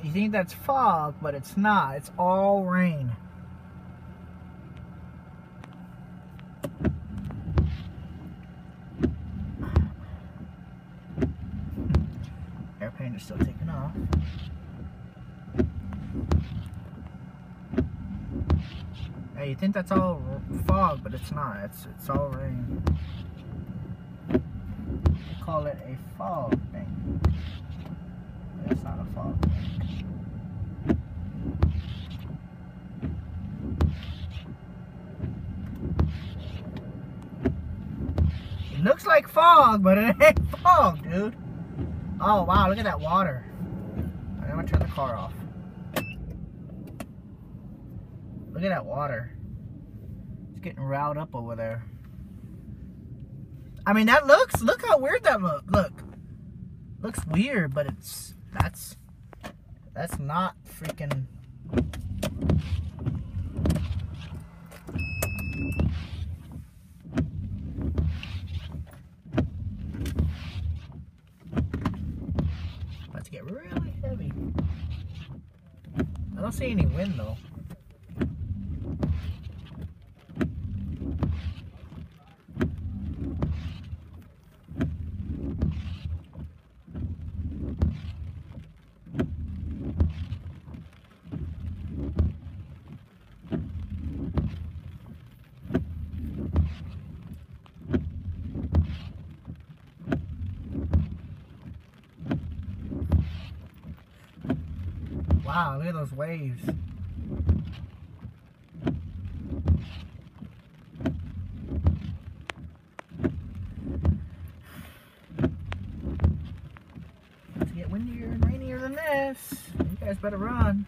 You think that's fog, but it's not. It's all rain. Airplane is still taking off. Hey, you think that's all fog, but it's not. It's all rain. They call it a fog thing. It's not a fog thing. It looks like fog, but it ain't fog, dude. Oh, wow, look at that water. I'm gonna turn the car off. Look at that water. It's getting riled up over there. I mean, that looks, look how weird that look. Looks weird, but that's not freaking... About to get really heavy. I don't see any wind though. Wow, look at those waves. It's get windier and rainier than this. You guys better run.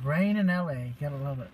Rain in LA, you gotta love it.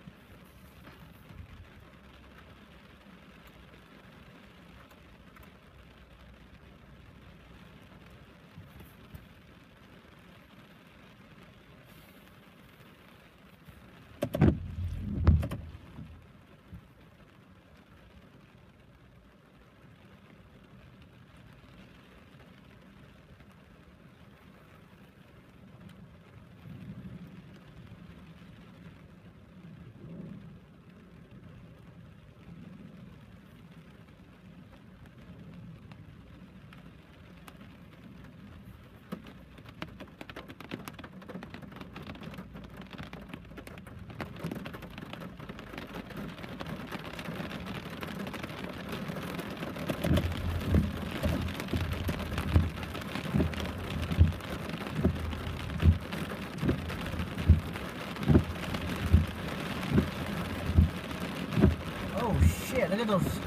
Look at those.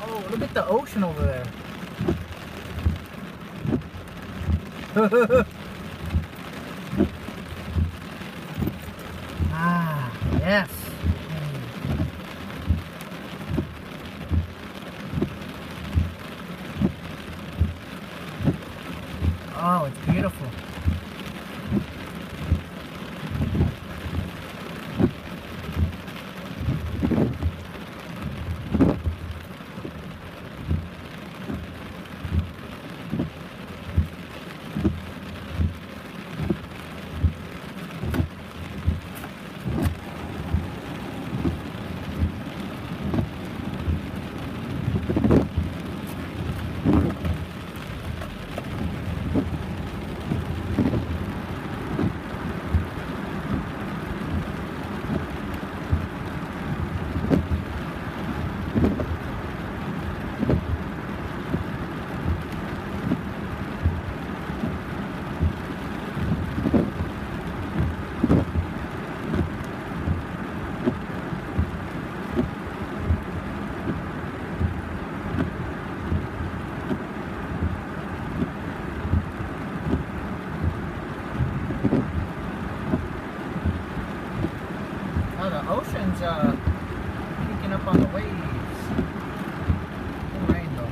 Oh, look at the ocean over there. Ah, yes. Oh, it's beautiful. the ocean's peeking up on the waves. No rain though.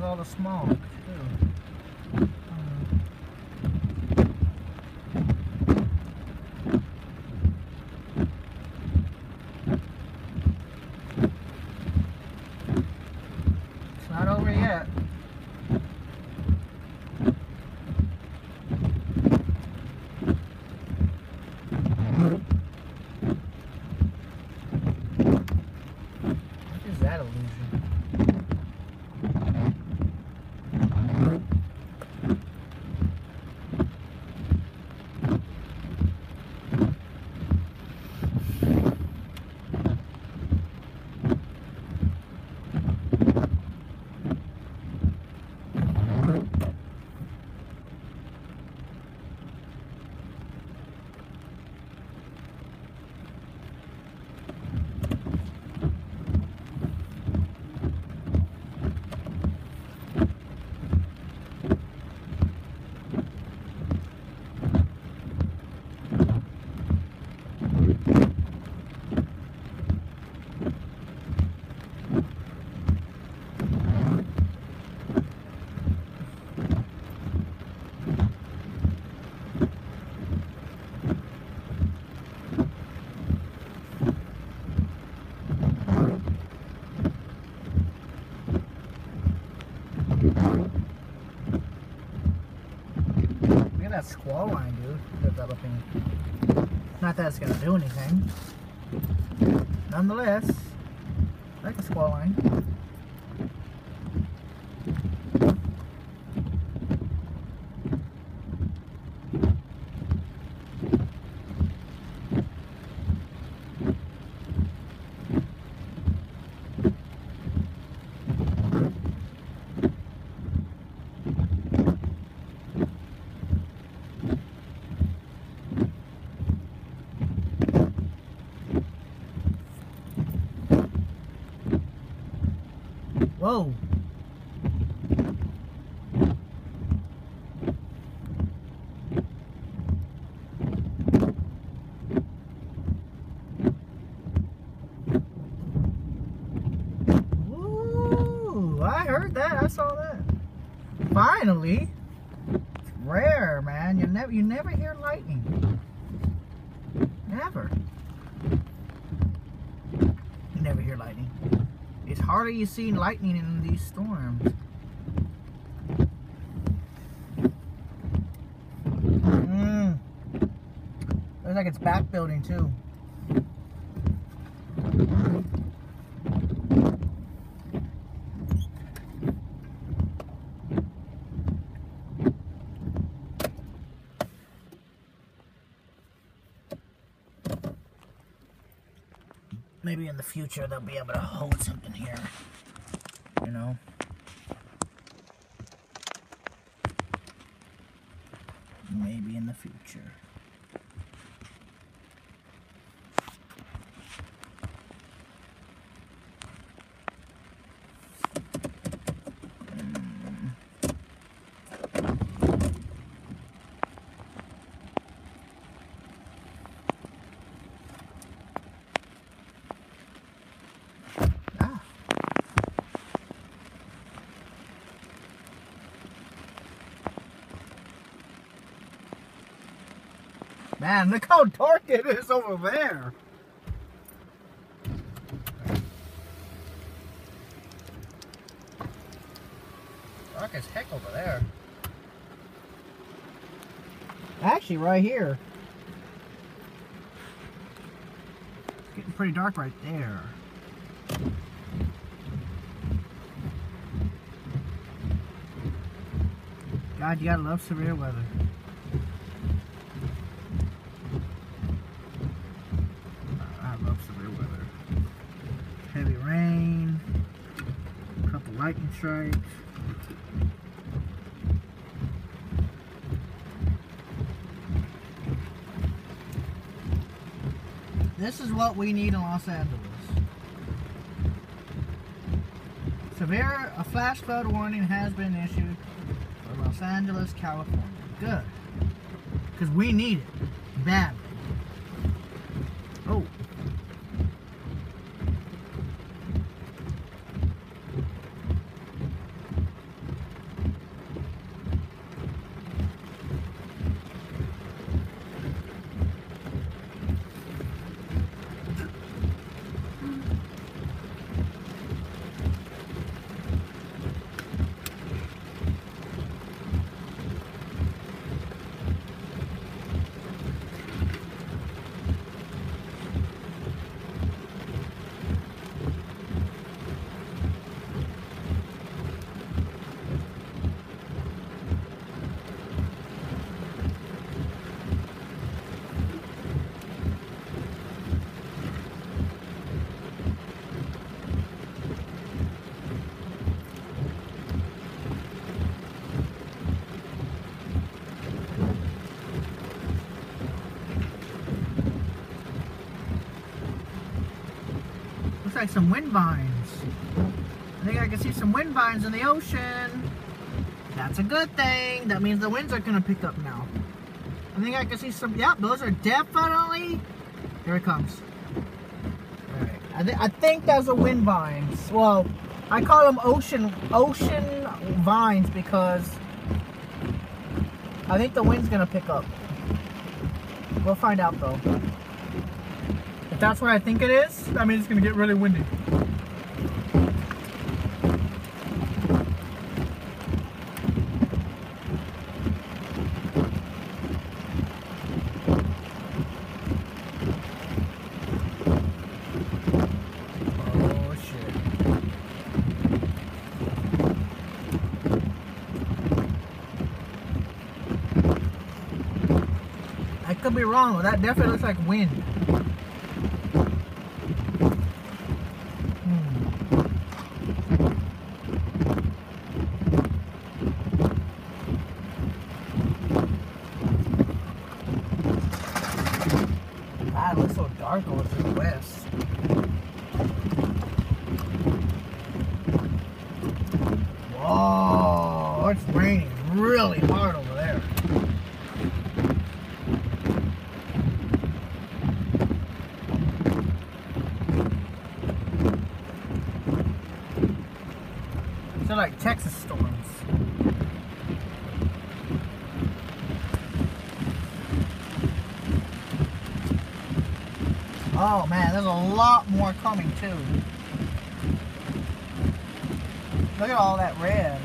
All the smog too. It's not over yet. What is that illusion? Look at that squall line, dude, developing. Not that it's gonna do anything. Nonetheless, I like the squall line. Whoa. Ooh, I heard that. I saw that. Finally. It's rare, man. You never hear lightning. Never. You never hear lightning. It's harder you see lightning in these storms. Looks like it's back building too. Maybe in the future they'll be able to hold something here, you know? Maybe in the future. Man, look how dark it is over there. Dark as heck over there. Actually, right here. It's getting pretty dark right there. God, you gotta love severe weather. I love severe weather. Heavy rain, a couple lightning strikes. This is what we need in Los Angeles. A flash flood warning has been issued for Los Angeles, California. Good. Because we need it badly. Oh. Looks like some wind vines. I think I can see some wind vines in the ocean. That's a good thing. That means the winds are gonna pick up now. I think I can see some, yep, those are definitely, here it comes. Alright, I think those are wind vines. Well, I call them ocean vines because I think the wind's gonna pick up. We'll find out though. If that's what I think it is, that means it's gonna get really windy. Oh shit. I could be wrong, but that definitely looks like wind. God, it looks so dark over to the west. Whoa, it's raining really hard over there. They're like Texas storms. Oh man, there's a lot more coming too. Look at all that red.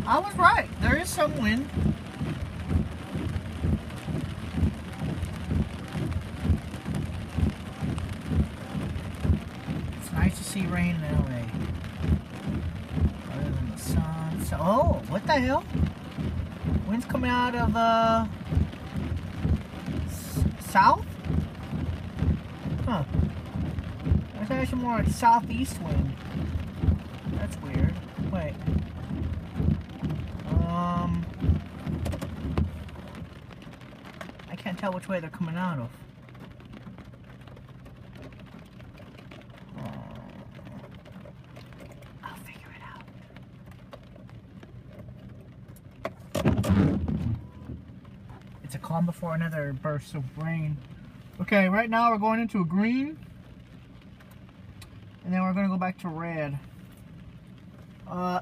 I was right. There is some wind. It's nice to see rain in LA. Other than the sun. So, oh, what the hell? Wind's coming out of south? Huh. There's actually more like southeast wind. That's weird. Wait. I can't tell which way they're coming out of. I'll figure it out. It's a calm before another burst of rain. Okay, right now we're going into a green. And then we're going to go back to red.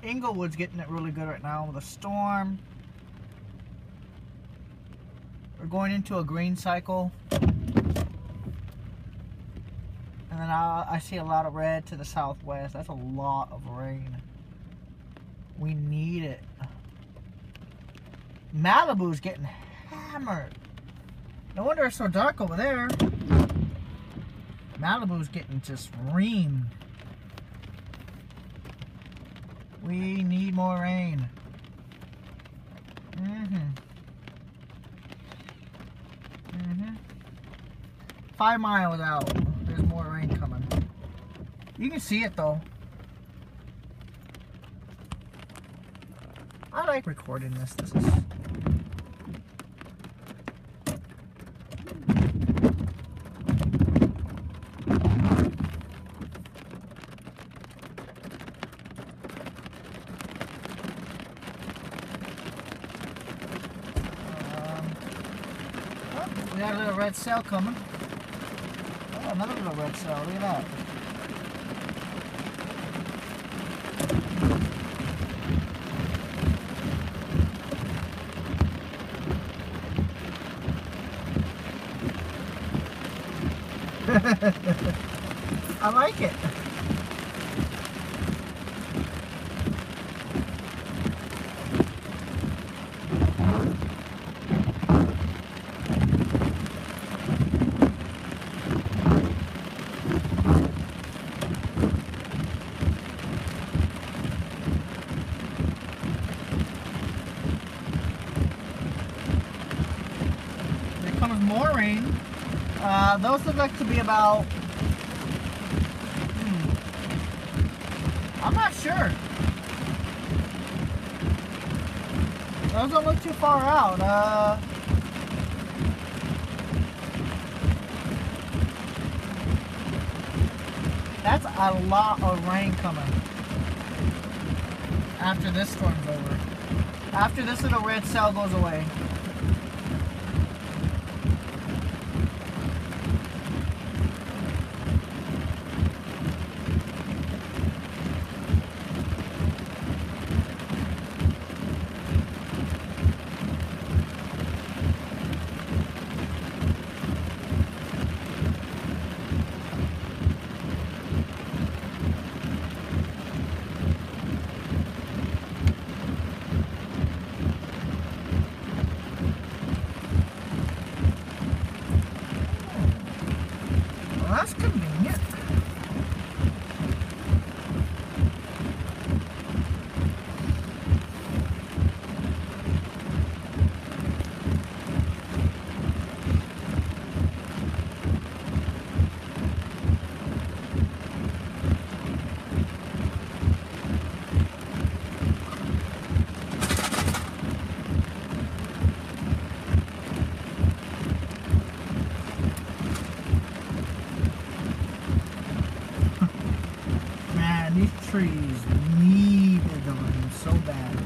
Inglewood's getting it really good right now with a storm. We're going into a green cycle. And then I see a lot of red to the southwest. That's a lot of rain. We need it. Malibu's getting hammered. No wonder it's so dark over there. Malibu's getting just reamed. We need more rain. 5 miles out, there's more rain coming. You can see it though. I like recording this. This is... we got a little red cell coming. Oh, another little red cell. Look at that. I like it. There comes more rain. Those look like to be about, I'm not sure. Those don't look too far out. That's a lot of rain coming after this storm's over. After this little red cell goes away. That's convenient. These trees need the rain so bad.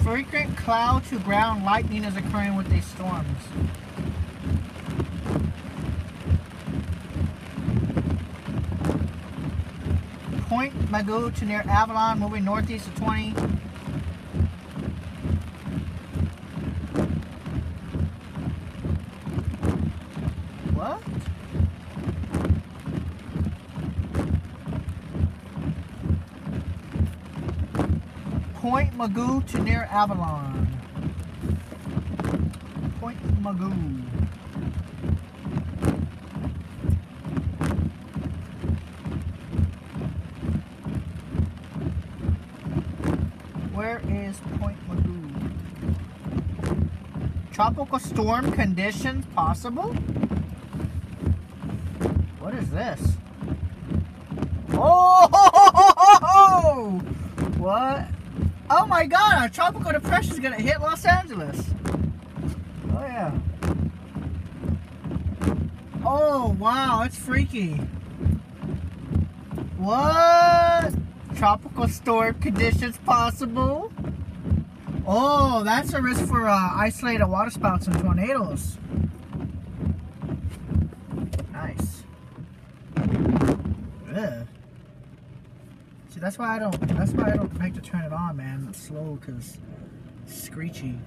Frequent cloud to ground lightning is occurring with these storms. Point Magoo to near Avalon, moving northeast of 20. What? Point Magoo to near Avalon. Point Magoo. Where is Point Magoo? Tropical storm conditions possible? What is this? Oh! What? Oh my god, a tropical depression is gonna hit Los Angeles. Oh yeah. Oh wow, it's freaky. What? Tropical storm conditions possible? Oh, that's a risk for isolated waterspouts and tornadoes. Nice. Ugh. See, that's why I don't like to turn it on, man. It's slow because it's screechy.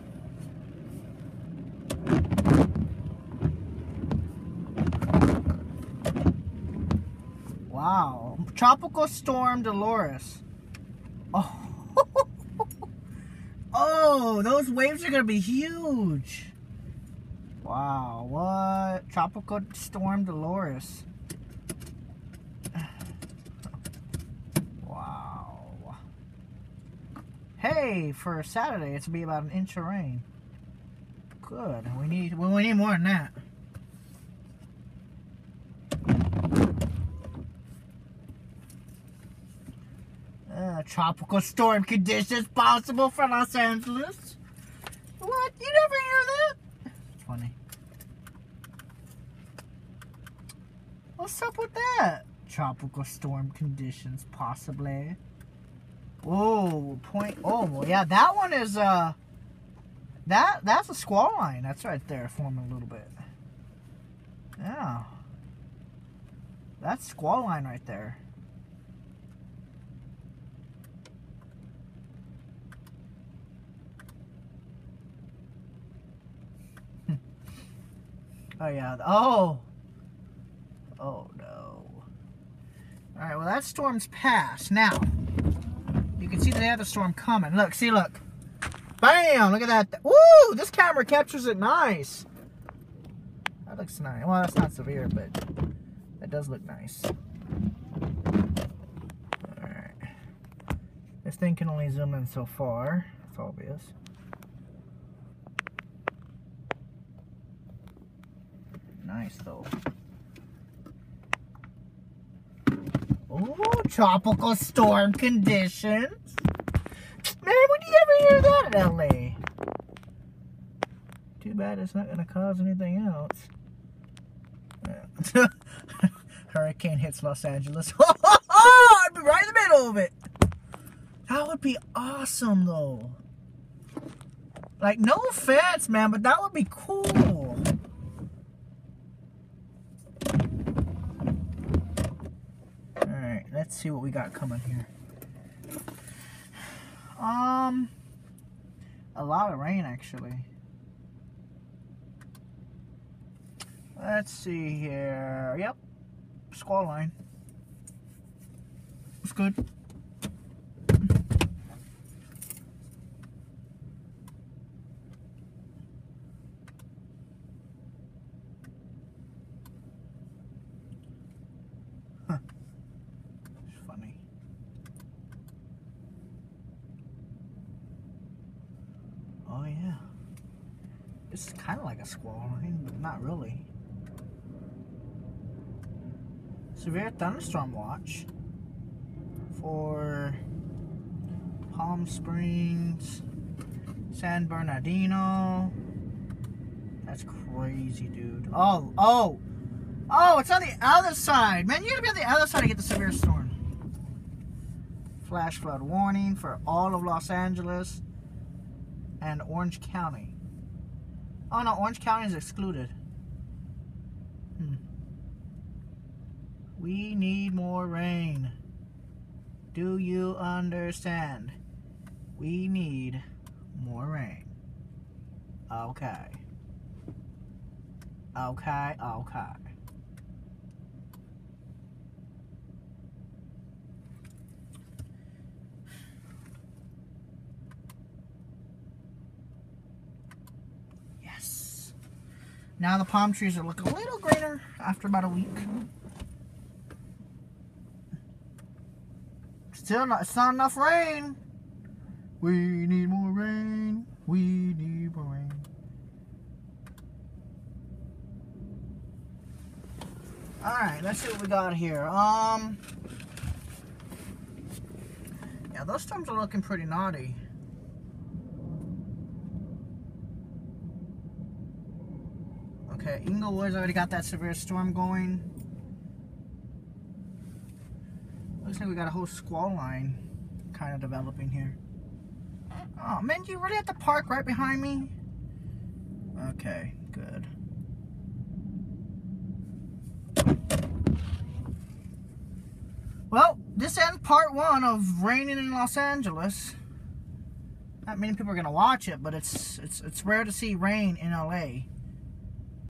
Wow. Tropical Storm Dolores. Oh. Oh, those waves are going to be huge. Wow. What? Tropical Storm Dolores. Wow. Hey, for Saturday, it's going to be about 1 inch of rain. Good. We need more than that. Tropical storm conditions possible for Los Angeles. What? You never hear that? Funny. What's up with that? Tropical storm conditions possibly. Oh, oh, yeah, that one is that's a squall line. That's right there, forming a little bit. Yeah. That's squall line right there. Oh, yeah. Oh. Oh, no. Alright, well, that storm's passed. Now, you can see the other storm coming. Look, see, look. Bam! Look at that. Woo! This camera captures it nice. That looks nice. Well, that's not severe, but that does look nice. Alright. This thing can only zoom in so far. It's obvious. Nice, though. Oh, tropical storm conditions. Man, when do you ever hear that in LA? Too bad it's not going to cause anything else. Yeah. Hurricane hits Los Angeles. I'd be right in the middle of it. That would be awesome, though. Like, no offense, man, but that would be cool. Alright, let's see what we got coming here. A lot of rain, actually. Let's see here. Yep. Squall line. It's good. Huh. It's funny. Oh, yeah. It's kind of like a squall line, but not really. Severe thunderstorm watch for Palm Springs, San Bernardino. That's crazy, dude. Oh, it's on the other side. Man, you gotta be on the other side to get the severe storm. Flash flood warning for all of Los Angeles and Orange County. Oh no, Orange County is excluded. We need more rain. Do you understand? We need more rain. Okay. Okay. Yes. Now the palm trees are looking a little greener after about a week. Still not, it's not enough rain. We need more rain. We need more rain. Alright, let's see what we got here. Yeah, those storms are looking pretty naughty. Okay, Inglewood's already got that severe storm going. Looks like we got a whole squall line kind of developing here. Oh, man, you really have to park right behind me? Okay, good. Well, this ends part 1 of raining in Los Angeles. Not many people are gonna watch it, but it's rare to see rain in LA.